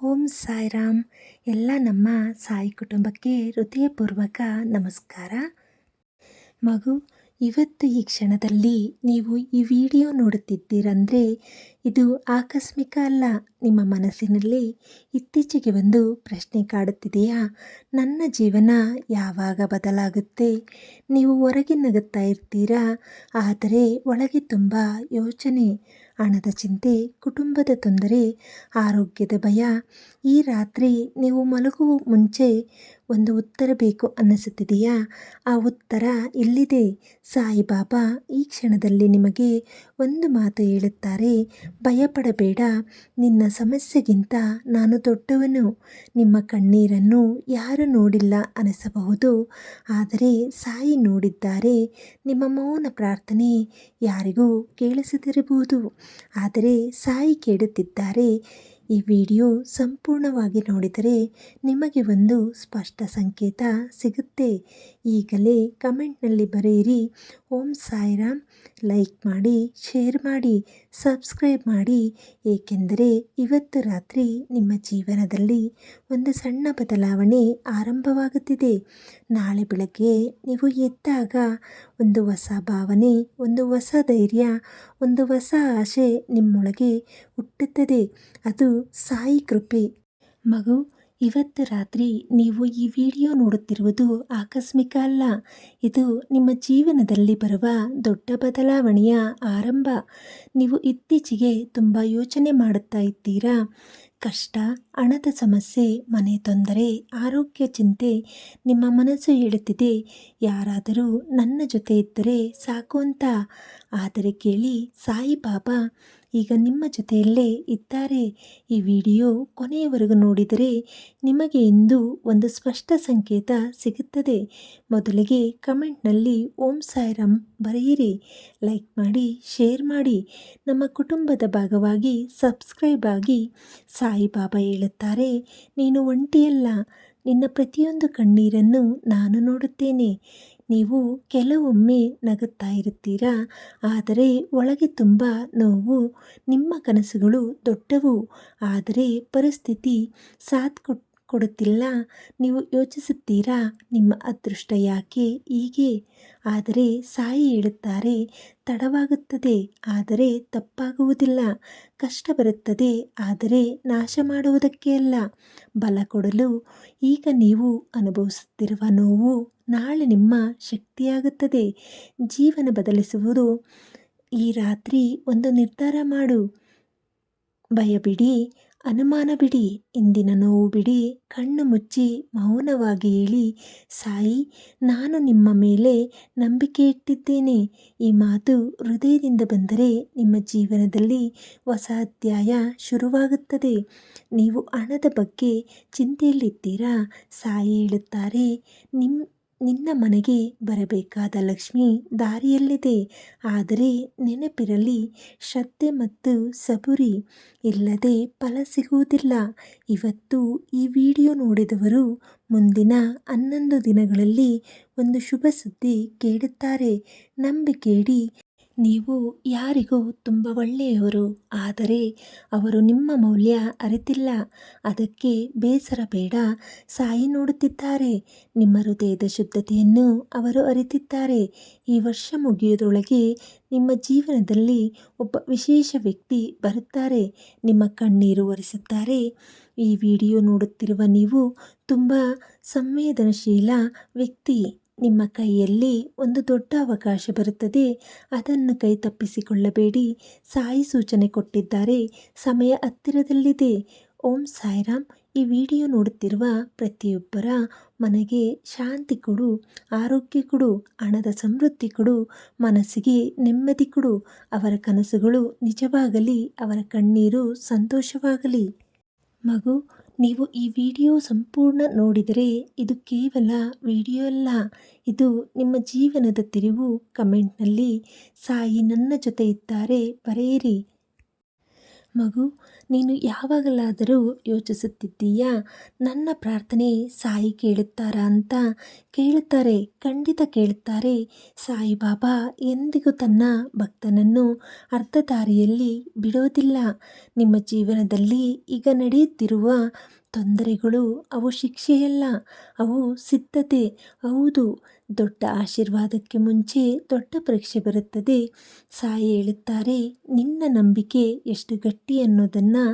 ಓಂ ಸಾಯಿರಾಮ್. ಎಲ್ಲ ನಮ್ಮ ಸಾಯಿ ಕುಟುಂಬಕ್ಕೆ ಹೃದಯಪೂರ್ವಕ ನಮಸ್ಕಾರ. ಮಗು, ಇವತ್ತು ಈ ಕ್ಷಣದಲ್ಲಿ ನೀವು ಈ ವಿಡಿಯೋ ನೋಡುತ್ತಿದ್ದೀರಂದರೆ ಇದು ಆಕಸ್ಮಿಕ ಅಲ್ಲ. ನಿಮ್ಮ ಮನಸ್ಸಿನಲ್ಲಿ ಇತ್ತೀಚೆಗೆ ಒಂದು ಪ್ರಶ್ನೆ ಕಾಡುತ್ತಿದೆಯಾ? ನನ್ನ ಜೀವನ ಯಾವಾಗ ಬದಲಾಗುತ್ತೆ? ನೀವು ಹೊರಗೆ ನಗುತ್ತಾ ಇರ್ತೀರಾ, ಆದರೆ ಒಳಗೆ ತುಂಬ ಯೋಚನೆ, ಹಣದ ಚಿಂತೆ, ಕುಟುಂಬದ ತೊಂದರೆ, ಆರೋಗ್ಯದ ಭಯ. ಈ ರಾತ್ರಿ ನೀವು ಮಲಗುವ ಮುಂಚೆ ಒಂದು ಉತ್ತರ ಬೇಕು ಅನ್ನಿಸುತ್ತಿದೆಯಾ? ಆ ಉತ್ತರ ಇಲ್ಲಿದೆ. ಸಾಯಿಬಾಬಾ ಈ ಕ್ಷಣದಲ್ಲಿ ನಿಮಗೆ ಒಂದು ಮಾತು ಹೇಳುತ್ತಾರೆ. ಭಯಪಡಬೇಡ, ನಿನ್ನ ಸಮಸ್ಯೆಗಿಂತ ನಾನು ದೊಡ್ಡವನು. ನಿಮ್ಮ ಕಣ್ಣೀರನ್ನು ಯಾರು ನೋಡಿಲ್ಲ ಅನಿಸಬಹುದು, ಆದರೆ ಸಾಯಿ ನೋಡಿದ್ದಾರೆ. ನಿಮ್ಮ ಮೌನ ಪ್ರಾರ್ಥನೆ ಯಾರಿಗೂ ಕೇಳಿಸದಿರಬಹುದು, ಆದರೆ ಸಾಯಿ ಕೇಳುತ್ತಿದ್ದಾರೆ. ಈ ವಿಡಿಯೋ ಸಂಪೂರ್ಣವಾಗಿ ನೋಡಿದರೆ ನಿಮಗೆ ಒಂದು ಸ್ಪಷ್ಟ ಸಂಕೇತ ಸಿಗುತ್ತೆ. ಈಗಲೇ ಕಮೆಂಟ್ನಲ್ಲಿ ಬರೆಯಿರಿ ಓಂ ಸಾಯಿರಾಮ್. ಲೈಕ್ ಮಾಡಿ, ಶೇರ್ ಮಾಡಿ, ಸಬ್ಸ್ಕ್ರೈಬ್ ಮಾಡಿ. ಏಕೆಂದರೆ ಇವತ್ತು ರಾತ್ರಿ ನಿಮ್ಮ ಜೀವನದಲ್ಲಿ ಒಂದು ಸಣ್ಣ ಬದಲಾವಣೆ ಆರಂಭವಾಗುತ್ತಿದೆ. ನಾಳೆ ಬೆಳಗ್ಗೆ ನೀವು ಎದ್ದಾಗ ಒಂದು ಹೊಸ ಭಾವನೆ, ಒಂದು ಹೊಸ ಧೈರ್ಯ, ಒಂದು ಹೊಸ ಆಸೆ ನಿಮ್ಮೊಳಗೆ ಹುಟ್ಟುತ್ತದೆ. ಅದು ಸಾಯಿ ಕೃಪೆ. ಮಗು, ಇವತ್ತು ರಾತ್ರಿ ನೀವು ಈ ವಿಡಿಯೋ ನೋಡುತ್ತಿರುವುದು ಆಕಸ್ಮಿಕ ಅಲ್ಲ. ಇದು ನಿಮ್ಮ ಜೀವನದಲ್ಲಿ ಬರುವ ದೊಡ್ಡ ಬದಲಾವಣೆಯ ಆರಂಭ. ನೀವು ಇತ್ತೀಚೆಗೆ ತುಂಬ ಯೋಚನೆ ಮಾಡುತ್ತಾ ಇದ್ದೀರಾ. ಕಷ್ಟ, ಹಣದ ಸಮಸ್ಯೆ, ಮನೆ ತೊಂದರೆ, ಆರೋಗ್ಯ ಚಿಂತೆ. ನಿಮ್ಮ ಮನಸ್ಸು ಹೇಳುತ್ತಿದೆ, ಯಾರಾದರೂ ನನ್ನ ಜೊತೆ ಇದ್ದರೆ ಸಾಕು ಅಂತ. ಆದರೆ ಕೇಳಿ, ಸಾಯಿಬಾಬಾ ಈಗ ನಿಮ್ಮ ಜೊತೆಯಲ್ಲೇ ಇದ್ದಾರೆ. ಈ ವಿಡಿಯೋ ಕೊನೆಯವರೆಗೂ ನೋಡಿದರೆ ನಿಮಗೆ ಇಂದು ಒಂದು ಸ್ಪಷ್ಟ ಸಂಕೇತ ಸಿಗುತ್ತದೆ. ಮೊದಲಿಗೆ ಕಮೆಂಟ್ನಲ್ಲಿ ಓಂ ಸಾಯಿರಾಮ್ ಬರೆಯಿರಿ. ಲೈಕ್ ಮಾಡಿ, ಶೇರ್ ಮಾಡಿ, ನಮ್ಮ ಕುಟುಂಬದ ಭಾಗವಾಗಿ ಸಬ್ಸ್ಕ್ರೈಬ್ ಆಗಿ. ಸಾಯಿಬಾಬಾ ಹೇಳುತ್ತಾರೆ, ನೀನು ಒಂಟಿಯಲ್ಲ. ನಿನ್ನ ಪ್ರತಿಯೊಂದು ಕಣ್ಣೀರನ್ನು ನಾನು ನೋಡುತ್ತೇನೆ. ನೀವು ಕೆಲವೊಮ್ಮೆ ನಗುತ್ತಾ ಇರುತ್ತೀರಾ, ಆದರೆ ಒಳಗೆ ತುಂಬ ನೋವು. ನಿಮ್ಮ ಕನಸುಗಳು ದೊಡ್ಡವು, ಆದರೆ ಪರಿಸ್ಥಿತಿ ಸಾಥ್ ಕೊಡುತ್ತಿಲ್ಲ. ನೀವು ಯೋಚಿಸುತ್ತೀರಾ, ನಿಮ್ಮ ಅದೃಷ್ಟ ಯಾಕೆ ಹೀಗೆ? ಆದರೆ ಸಾಯಿ ಹೇಳುತ್ತಾರೆ, ತಡವಾಗುತ್ತದೆ ಆದರೆ ತಪ್ಪಾಗುವುದಿಲ್ಲ. ಕಷ್ಟ ಬರುತ್ತದೆ, ಆದರೆ ನಾಶ ಮಾಡುವುದಕ್ಕೆ ಅಲ್ಲ, ಬಲ ಕೊಡಲು. ಈಗ ನೀವು ಅನುಭವಿಸುತ್ತಿರುವ ನೋವು ನಾಳೆ ನಿಮ್ಮ ಶಕ್ತಿಯಾಗುತ್ತದೆ. ಜೀವನ ಬದಲಿಸುವುದು ಈ ರಾತ್ರಿ. ಒಂದು ನಿರ್ಧಾರ ಮಾಡು. ಭಯ ಬಿಡಿ, ಅನುಮಾನ ಬಿಡಿ, ಇಂದಿನ ನೋವು ಬಿಡಿ. ಕಣ್ಣು ಮುಚ್ಚಿ ಮೌನವಾಗಿ ಹೇಳಿ, ಸಾಯಿ, ನಾನು ನಿಮ್ಮ ಮೇಲೆ ನಂಬಿಕೆ ಇಟ್ಟಿದ್ದೇನೆ. ಈ ಮಾತು ಹೃದಯದಿಂದ ಬಂದರೆ ನಿಮ್ಮ ಜೀವನದಲ್ಲಿ ಹೊಸ ಅಧ್ಯಾಯ ಶುರುವಾಗುತ್ತದೆ. ನೀವು ಹಣದ ಬಗ್ಗೆ ಚಿಂತೆಯಲ್ಲಿದ್ದೀರಾ? ಸಾಯಿ ಹೇಳುತ್ತಾರೆ, ನಿನ್ನ ಮನೆಗೆ ಬರಬೇಕಾದ ಲಕ್ಷ್ಮಿ ದಾರಿಯಲ್ಲಿದೆ. ಆದರೆ ನೆನಪಿರಲಿ, ಶ್ರದ್ಧೆ ಮತ್ತು ಸಬೂರಿ ಇಲ್ಲದೆ ಫಲ ಸಿಗುವುದಿಲ್ಲ. ಇವತ್ತು ಈ ವಿಡಿಯೋ ನೋಡಿದವರು ಮುಂದಿನ 11 ದಿನಗಳಲ್ಲಿ ಒಂದು ಶುಭ ಸುದ್ದಿ ಕೇಳುತ್ತಾರೆ. ನಂಬಿಕೆ ಇಡಿ. ನೀವು ಯಾರಿಗೂ ತುಂಬ ಒಳ್ಳೆಯವರು, ಆದರೆ ಅವರು ನಿಮ್ಮ ಮೌಲ್ಯ ಅರಿತಿಲ್ಲ. ಅದಕ್ಕೆ ಬೇಸರ ಬೇಡ. ಸಾಯಿ ನೋಡುತ್ತಿದ್ದಾರೆ. ನಿಮ್ಮ ಹೃದಯದ ಶುದ್ಧತೆಯನ್ನು ಅವರು ಅರಿತಿದ್ದಾರೆ. ಈ ವರ್ಷ ಮುಗಿಯುವುದರೊಳಗೆ ನಿಮ್ಮ ಜೀವನದಲ್ಲಿ ಒಬ್ಬ ವಿಶೇಷ ವ್ಯಕ್ತಿ ಬರುತ್ತಾರೆ. ನಿಮ್ಮ ಕಣ್ಣೀರು ಒರೆಸುತ್ತಾರೆ. ಈ ವಿಡಿಯೋ ನೋಡುತ್ತಿರುವ ನೀವು ತುಂಬ ಸಂವೇದನಶೀಲ ವ್ಯಕ್ತಿ. ನಿಮ್ಮ ಕೈಯಲ್ಲಿ ಒಂದು ದೊಡ್ಡ ಅವಕಾಶ ಬರುತ್ತದೆ. ಅದನ್ನು ಕೈ ತಪ್ಪಿಸಿಕೊಳ್ಳಬೇಡಿ. ಸಾಯಿ ಸೂಚನೆ ಕೊಟ್ಟಿದ್ದಾರೆ. ಸಮಯ ಹತ್ತಿರದಲ್ಲಿದೆ. ಓಂ ಸಾಯಿರಾಮ್. ಈ ವಿಡಿಯೋ ನೋಡುತ್ತಿರುವ ಪ್ರತಿಯೊಬ್ಬರ ಮನೆಗೆ ಶಾಂತಿ ಕೊಡು, ಆರೋಗ್ಯ ಕೊಡು, ಹಣದ ಸಮೃದ್ಧಿ ಕೊಡು, ಮನಸ್ಸಿಗೆ ನೆಮ್ಮದಿ ಕೊಡು. ಅವರ ಕನಸುಗಳು ನಿಜವಾಗಲಿ, ಅವರ ಕಣ್ಣೀರು ಸಂತೋಷವಾಗಲಿ. ಮಗು, ನೀವು ಈ ವಿಡಿಯೋ ಸಂಪೂರ್ಣ ನೋಡಿದರೆ ಇದು ಕೇವಲ ವಿಡಿಯೋ ಅಲ್ಲ, ಇದು ನಿಮ್ಮ ಜೀವನದ ತಿರುವು. ಕಮೆಂಟ್ನಲ್ಲಿ ಸಾಯಿ ನನ್ನ ಜೊತೆ ಇದ್ದಾರೆ ಬರೆಯಿರಿ. ಮಗು, ನೀನು ಯಾವಾಗಲಾದರೂ ಯೋಚಿಸುತ್ತಿದ್ದೀಯಾ, ನನ್ನ ಪ್ರಾರ್ಥನೆ ಸಾಯಿ ಕೇಳುತ್ತಾರಾ ಅಂತ? ಕೇಳುತ್ತಾರೆ, ಖಂಡಿತ ಕೇಳುತ್ತಾರೆ. ಸಾಯಿಬಾಬಾ ಎಂದಿಗೂ ತನ್ನ ಭಕ್ತನನ್ನು ಅರ್ಧ ದಾರಿಯಲ್ಲಿ ಬಿಡೋದಿಲ್ಲ. ನಿಮ್ಮ ಜೀವನದಲ್ಲಿ ಈಗ ನಡೆಯುತ್ತಿರುವ ತೊಂದರೆಗಳು ಅವು ಶಿಕ್ಷೆಯಲ್ಲ, ಅವು ಸಿದ್ಧತೆ. ಹೌದು, ದೊಡ್ಡ ಆಶೀರ್ವಾದಕ್ಕೆ ಮುಂಚೆ ದೊಡ್ಡ ಪರೀಕ್ಷೆ ಬರುತ್ತದೆ. ಸಾಯಿ ಹೇಳುತ್ತಾರೆ, ನಿನ್ನ ನಂಬಿಕೆ ಎಷ್ಟು ಗಟ್ಟಿ ಅನ್ನೋದನ್ನು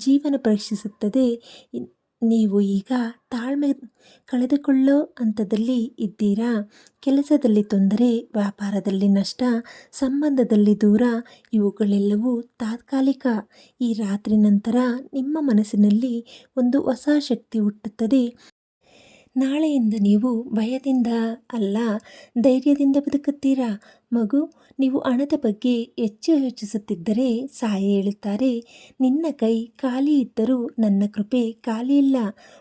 ಜೀವನ ಪರೀಕ್ಷಿಸುತ್ತದೆ. ನೀವು ಈಗ ತಾಳ್ಮೆ ಕಳೆದುಕೊಳ್ಳೋ ಹಂತದಲ್ಲಿ ಇದ್ದೀರಾ. ಕೆಲಸದಲ್ಲಿ ತೊಂದರೆ, ವ್ಯಾಪಾರದಲ್ಲಿ ನಷ್ಟ, ಸಂಬಂಧದಲ್ಲಿ ದೂರ, ಇವುಗಳೆಲ್ಲವೂ ತಾತ್ಕಾಲಿಕ. ಈ ರಾತ್ರಿ ನಂತರ ನಿಮ್ಮ ಮನಸ್ಸಿನಲ್ಲಿ ಒಂದು ಹೊಸ ಶಕ್ತಿ ಹುಟ್ಟುತ್ತದೆ. ನಾಳೆಯಿಂದ ನೀವು ಭಯದಿಂದ ಅಲ್ಲ, ಧೈರ್ಯದಿಂದ ಬದುಕುತ್ತೀರಾ. ಮಗು, ನೀವು ಹಣದ ಬಗ್ಗೆ ಹೆಚ್ಚು ಯೋಚಿಸುತ್ತಿದ್ದರೆ ಸಾಯಿ ಹೇಳುತ್ತಾರೆ, ನಿನ್ನ ಕೈ ಖಾಲಿ ಇದ್ದರೂ ನನ್ನ ಕೃಪೆ ಖಾಲಿ ಇಲ್ಲ.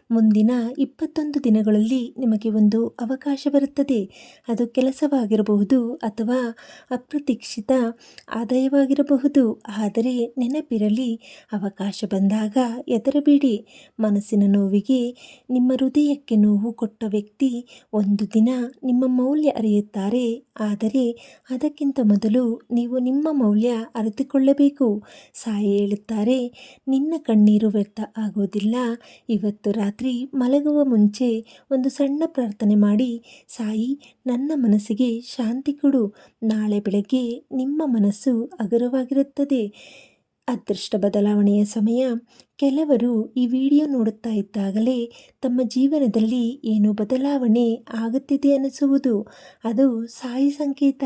ಮುಂದಿನ 21 ದಿನಗಳಲ್ಲಿ ನಿಮಗೆ ಒಂದು ಅವಕಾಶ ಬರುತ್ತದೆ. ಅದು ಕೆಲಸವಾಗಿರಬಹುದು ಅಥವಾ ಅಪ್ರತೀಕ್ಷಿತ ಆದಾಯವಾಗಿರಬಹುದು. ಆದರೆ ನೆನಪಿರಲಿ, ಅವಕಾಶ ಬಂದಾಗ ಹೆದರಬೇಡಿ. ಮನಸ್ಸಿನ ನೋವಿಗೆ ನಿಮ್ಮ ಹೃದಯಕ್ಕೆ ನೋವು ಕೊಟ್ಟ ವ್ಯಕ್ತಿ ಒಂದು ದಿನ ನಿಮ್ಮ ಮೌಲ್ಯ ಅರಿಯುತ್ತಾರೆ. ಆದರೆ ಅದಕ್ಕಿಂತ ಮೊದಲು ನೀವು ನಿಮ್ಮ ಮೌಲ್ಯ ಅರಿತುಕೊಳ್ಳಬೇಕು. ಸಾಯಿ ಹೇಳುತ್ತಾರೆ, ನಿನ್ನ ಕಣ್ಣೀರು ವ್ಯರ್ಥ ಆಗೋದಿಲ್ಲ. ಇವತ್ತು ರಾತ್ರಿ ಮಲಗುವ ಮುಂಚೆ ಒಂದು ಸಣ್ಣ ಪ್ರಾರ್ಥನೆ ಮಾಡಿ, ಸಾಯಿ ನನ್ನ ಮನಸ್ಸಿಗೆ ಶಾಂತಿ ಕೊಡು. ನಾಳೆ ಬೆಳಗ್ಗೆ ನಿಮ್ಮ ಮನಸ್ಸು ಹಗುರವಾಗಿರುತ್ತದೆ. ಅದೃಷ್ಟ ಬದಲಾವಣೆಯ ಸಮಯ. ಕೆಲವರು ಈ ವಿಡಿಯೋ ನೋಡುತ್ತಾ ಇದ್ದಾಗಲೇ ತಮ್ಮ ಜೀವನದಲ್ಲಿ ಏನೋ ಬದಲಾವಣೆ ಆಗುತ್ತಿದೆ ಅನಿಸುವುದು. ಅದು ಸಾಯಿ ಸಂಕೇತ.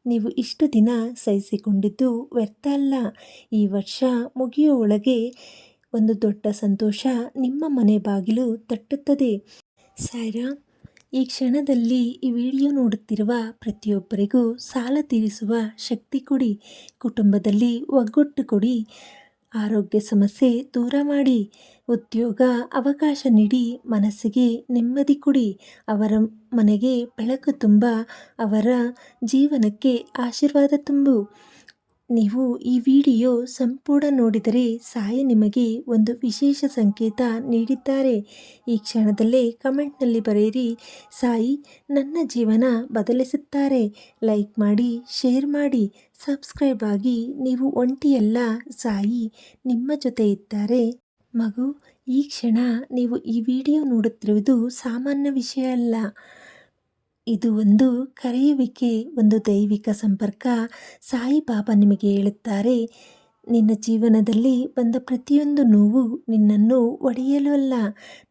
ನೀವು ಇಷ್ಟು ದಿನ ಸಹಿಸಿಕೊಂಡಿದ್ದು ವ್ಯರ್ಥ ಅಲ್ಲ. ಈ ವರ್ಷ ಮುಗಿಯೋ ಒಳಗೆ ಒಂದು ದೊಡ್ಡ ಸಂತೋಷ ನಿಮ್ಮ ಮನೆ ಬಾಗಿಲು ತಟ್ಟುತ್ತದೆ. ಸಾಯಿರಾಮ್. ಈ ಕ್ಷಣದಲ್ಲಿ ಈ ವಿಡಿಯೋ ನೋಡುತ್ತಿರುವ ಪ್ರತಿಯೊಬ್ಬರಿಗೂ ಸಾಲ ತೀರಿಸುವ ಶಕ್ತಿ ಕೊಡಿ. ಕುಟುಂಬದಲ್ಲಿ ಒಗ್ಗಟ್ಟು ಕೊಡಿ. ಆರೋಗ್ಯ ಸಮಸ್ಯೆ ದೂರ ಮಾಡಿ. ಉದ್ಯೋಗ ಅವಕಾಶ ನೀಡಿ. ಮನಸ್ಸಿಗೆ ನೆಮ್ಮದಿ ಕೊಡಿ. ಅವರ ಮನೆಗೆ ಬೆಳಕು ತುಂಬ. ಅವರ ಜೀವನಕ್ಕೆ ಆಶೀರ್ವಾದ ತುಂಬು. ನೀವು ಈ ವಿಡಿಯೋ ಸಂಪೂರ್ಣ ನೋಡಿದರೆ ಸಾಯಿ ನಿಮಗೆ ಒಂದು ವಿಶೇಷ ಸಂಕೇತ ನೀಡಿದ್ದಾರೆ. ಈ ಕ್ಷಣದಲ್ಲೇ ಕಮೆಂಟ್ನಲ್ಲಿ ಬರೆಯಿರಿ, ಸಾಯಿ ನನ್ನ ಜೀವನ ಬದಲಿಸುತ್ತಾರೆ. ಲೈಕ್ ಮಾಡಿ, ಶೇರ್ ಮಾಡಿ, ಸಬ್ಸ್ಕ್ರೈಬ್ ಆಗಿ. ನೀವು ಒಂಟಿಯಲ್ಲ, ಸಾಯಿ ನಿಮ್ಮ ಜೊತೆ ಇದ್ದಾರೆ. ಮಗು, ಈ ಕ್ಷಣ ನೀವು ಈ ವಿಡಿಯೋ ನೋಡುತ್ತಿರುವುದು ಸಾಮಾನ್ಯ ವಿಷಯ ಅಲ್ಲ. ಇದು ಒಂದು ಕರೆಯುವಿಕೆ, ಒಂದು ದೈವಿಕ ಸಂಪರ್ಕ. ಸಾಯಿಬಾಬಾ ನಿಮಗೆ ಹೇಳುತ್ತಾರೆ, ನಿನ್ನ ಜೀವನದಲ್ಲಿ ಬಂದ ಪ್ರತಿಯೊಂದು ನೋವು ನಿನ್ನನ್ನು ಒಡೆಯಲು ಅಲ್ಲ,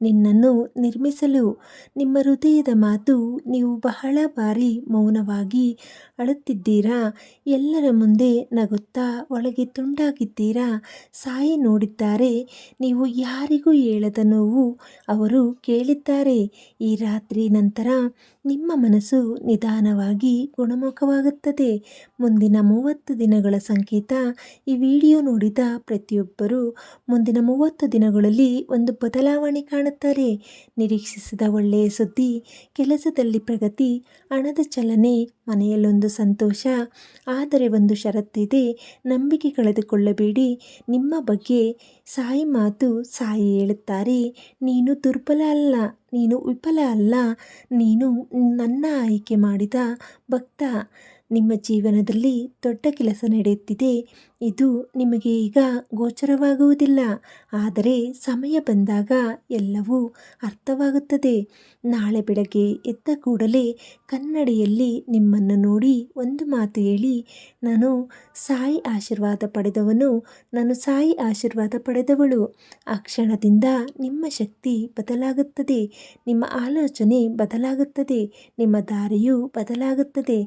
ನಿನ್ನನ್ನು ನಿರ್ಮಿಸಲು. ನಿಮ್ಮ ಹೃದಯದ ಮಾತು. ನೀವು ಬಹಳ ಬಾರಿ ಮೌನವಾಗಿ ಅಳುತ್ತಿದ್ದೀರಾ. ಎಲ್ಲರ ಮುಂದೆ ನಗುತ್ತಾ ಒಳಗೆ ತುಂಡಾಗಿದ್ದೀರಾ. ಸಾಯಿ ನೋಡಿದ್ದಾರೆ. ನೀವು ಯಾರಿಗೂ ಹೇಳದ ನೋವು ಅವರು ಕೇಳಿದ್ದಾರೆ. ಈ ರಾತ್ರಿ ನಂತರ ನಿಮ್ಮ ಮನಸ್ಸು ನಿಧಾನವಾಗಿ ಗುಣಮುಖವಾಗುತ್ತದೆ. ಮುಂದಿನ 30 ದಿನಗಳ ಸಂಕೇತ. ಈ ವಿಡಿಯೋ ನೋಡಿದ ಪ್ರತಿಯೊಬ್ಬರು ಮುಂದಿನ 30 ದಿನಗಳಲ್ಲಿ ಒಂದು ಬದಲಾವಣೆ ಕಾಣುತ್ತಾರೆ. ನಿರೀಕ್ಷಿಸಿದ ಒಳ್ಳೆಯ ಸುದ್ದಿ, ಕೆಲಸದಲ್ಲಿ ಪ್ರಗತಿ, ಹಣದ ಚಲನೆ, ಮನೆಯಲ್ಲೊಂದು ಸಂತೋಷ. ಆದರೆ ಒಂದು ಷರತ್ತಿದೆ, ನಂಬಿಕೆ ಕಳೆದುಕೊಳ್ಳಬೇಡಿ. ನಿಮ್ಮ ಬಗ್ಗೆ ಸಾಯಿ ಮಾತು. ಸಾಯಿ ಹೇಳುತ್ತಾರೆ, ನೀನು ದುರ್ಬಲ ಅಲ್ಲ, ನೀನು ವಿಫಲ ಅಲ್ಲ, ನೀನು ನನ್ನ ಆಯ್ಕೆ ಮಾಡಿದ ಭಕ್ತ. ನಿಮ್ಮ ಜೀವನದಲ್ಲಿ ದೊಡ್ಡ ಕೆಲಸ ನಡೆಯುತ್ತಿದೆ. ಇದು ನಿಮಗೆ ಈಗ ಗೋಚರವಾಗುವುದಿಲ್ಲ, ಆದರೆ ಸಮಯ ಬಂದಾಗ ಎಲ್ಲವೂ ಅರ್ಥವಾಗುತ್ತದೆ. ನಾಳೆ ಬೆಳಗ್ಗೆ ಎದ್ದ ಕೂಡಲೇ ಕನ್ನಡಿಯಲ್ಲಿ ನಿಮ್ಮನ್ನು ನೋಡಿ ಒಂದು ಮಾತು ಹೇಳಿ, ನಾನು ಸಾಯಿ ಆಶೀರ್ವಾದ ಪಡೆದವನು, ನಾನು ಸಾಯಿ ಆಶೀರ್ವಾದ ಪಡೆದವಳು. ಆ ಕ್ಷಣದಿಂದ ನಿಮ್ಮ ಶಕ್ತಿ ಬದಲಾಗುತ್ತದೆ, ನಿಮ್ಮ ಆಲೋಚನೆ ಬದಲಾಗುತ್ತದೆ, ನಿಮ್ಮ ದಾರಿಯು ಬದಲಾಗುತ್ತದೆ.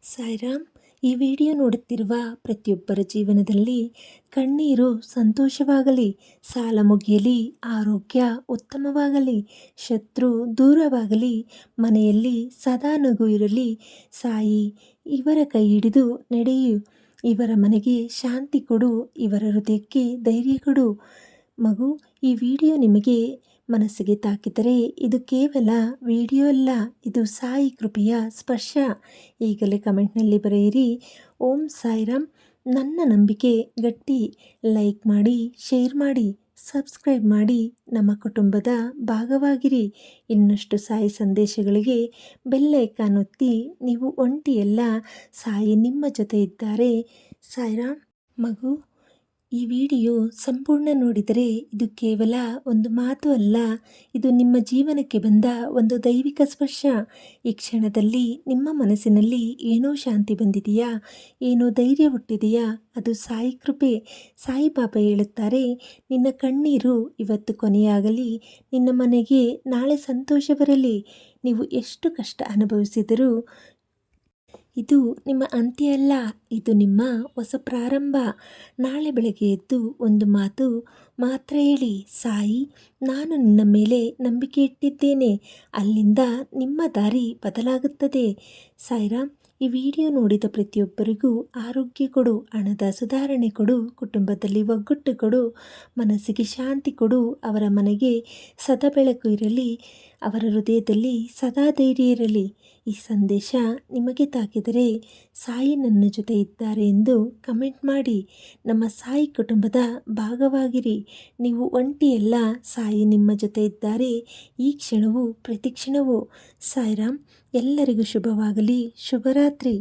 ಸಾಯಿರಾಮ್. ಈ ವಿಡಿಯೋ ನೋಡುತ್ತಿರುವ ಪ್ರತಿಯೊಬ್ಬರ ಜೀವನದಲ್ಲಿ ಕಣ್ಣೀರು ಸಂತೋಷವಾಗಲಿ, ಸಾಲ ಮುಗಿಯಲಿ, ಆರೋಗ್ಯ ಉತ್ತಮವಾಗಲಿ, ಶತ್ರು ದೂರವಾಗಲಿ, ಮನೆಯಲ್ಲಿ ಸದಾ ನಗು ಇರಲಿ. ಸಾಯಿ ಇವರ ಕೈ ಹಿಡಿದು ನಡೆಯು. ಇವರ ಮನೆಗೆ ಶಾಂತಿ ಕೊಡು. ಇವರ ಹೃದಯಕ್ಕೆ ಧೈರ್ಯ ಕೊಡು. ಮಗು, ಈ ವಿಡಿಯೋ ನಿಮಗೆ ಮನಸ್ಸಿಗೆ ತಾಕಿದರೆ ಇದು ಕೇವಲ ವಿಡಿಯೋ ಅಲ್ಲ, ಇದು ಸಾಯಿ ಕೃಪೆಯ ಸ್ಪರ್ಶ. ಈಗಲೇ ಕಮೆಂಟ್ನಲ್ಲಿ ಬರೆಯಿರಿ, ಓಂ ಸಾಯಿರಾಮ್. ನನ್ನ ನಂಬಿಕೆ ಗಟ್ಟಿ. ಲೈಕ್ ಮಾಡಿ, ಶೇರ್ ಮಾಡಿ, ಸಬ್ಸ್ಕ್ರೈಬ್ ಮಾಡಿ, ನಮ್ಮ ಕುಟುಂಬದ ಭಾಗವಾಗಿರಿ. ಇನ್ನಷ್ಟು ಸಾಯಿ ಸಂದೇಶಗಳಿಗೆ ಬೆಲ್ ಐಕಾನ್ ಒತ್ತಿ. ನೀವು ಒಂಟಿಯಲ್ಲ, ಸಾಯಿ ನಿಮ್ಮ ಜೊತೆ ಇದ್ದಾರೆ. ಸಾಯಿರಾಮ್. ಮಗು, ಈ ವಿಡಿಯೋ ಸಂಪೂರ್ಣ ನೋಡಿದರೆ ಇದು ಕೇವಲ ಒಂದು ಮಾತು ಅಲ್ಲ, ಇದು ನಿಮ್ಮ ಜೀವನಕ್ಕೆ ಬಂದ ಒಂದು ದೈವಿಕ ಸ್ಪರ್ಶ. ಈ ಕ್ಷಣದಲ್ಲಿ ನಿಮ್ಮ ಮನಸ್ಸಿನಲ್ಲಿ ಏನೋ ಶಾಂತಿ ಬಂದಿದೆಯಾ, ಏನೋ ಧೈರ್ಯ ಹುಟ್ಟಿದೆಯಾ, ಅದು ಸಾಯಿ ಕೃಪೆ. ಸಾಯಿಬಾಬಾ ಹೇಳುತ್ತಾರೆ, ನಿನ್ನ ಕಣ್ಣೀರು ಇವತ್ತು ಕೊನೆಯಾಗಲಿ, ನಿನ್ನ ಮನೆಗೆ ನಾಳೆ ಸಂತೋಷ ಬರಲಿ. ನೀವು ಎಷ್ಟು ಕಷ್ಟ ಅನುಭವಿಸಿದರೂ ಇದು ನಿಮ್ಮ ಅಂತ್ಯ ಅಲ್ಲ, ಇದು ನಿಮ್ಮ ಹೊಸ ಪ್ರಾರಂಭ. ನಾಳೆ ಬೆಳಗ್ಗೆ ಎದ್ದು ಒಂದು ಮಾತು ಮಾತ್ರ ಹೇಳಿ, ಸಾಯಿ ನಾನು ನಿನ್ನ ಮೇಲೆ ನಂಬಿಕೆ ಇಟ್ಟಿದ್ದೇನೆ. ಅಲ್ಲಿಂದ ನಿಮ್ಮ ದಾರಿ ಬದಲಾಗುತ್ತದೆ. ಸಾಯಿರಾಮ್. ಈ ವಿಡಿಯೋ ನೋಡಿದ ಪ್ರತಿಯೊಬ್ಬರಿಗೂ ಆರೋಗ್ಯ ಕೊಡು, ಹಣದ ಸುಧಾರಣೆ ಕೊಡು, ಕುಟುಂಬದಲ್ಲಿ ಒಗ್ಗಟ್ಟು ಕೊಡು, ಮನಸ್ಸಿಗೆ ಶಾಂತಿ ಕೊಡು, ಅವರ ಮನೆಗೆ ಸದಾ ಬೆಳಕು ಇರಲಿ, ಅವರ ಹೃದಯದಲ್ಲಿ ಸದಾ ಧೈರ್ಯ ಇರಲಿ. ಈ ಸಂದೇಶ ನಿಮಗೆ ತಾಕಿದರೆ ಸಾಯಿ ನನ್ನ ಜೊತೆ ಇದ್ದಾರೆ ಎಂದು ಕಮೆಂಟ್ ಮಾಡಿ. ನಮ್ಮ ಸಾಯಿ ಕುಟುಂಬದ ಭಾಗವಾಗಿರಿ. ನೀವು ಒಂಟಿಯಲ್ಲ, ಸಾಯಿ ನಿಮ್ಮ ಜೊತೆ ಇದ್ದಾರೆ ಈ ಕ್ಷಣವೂ ಪ್ರತಿ ಕ್ಷಣವೂ. ಸಾಯಿರಾಮ್. ಎಲ್ಲರಿಗೂ ಶುಭವಾಗಲಿ. ಶುಭರಾತ್ರಿ.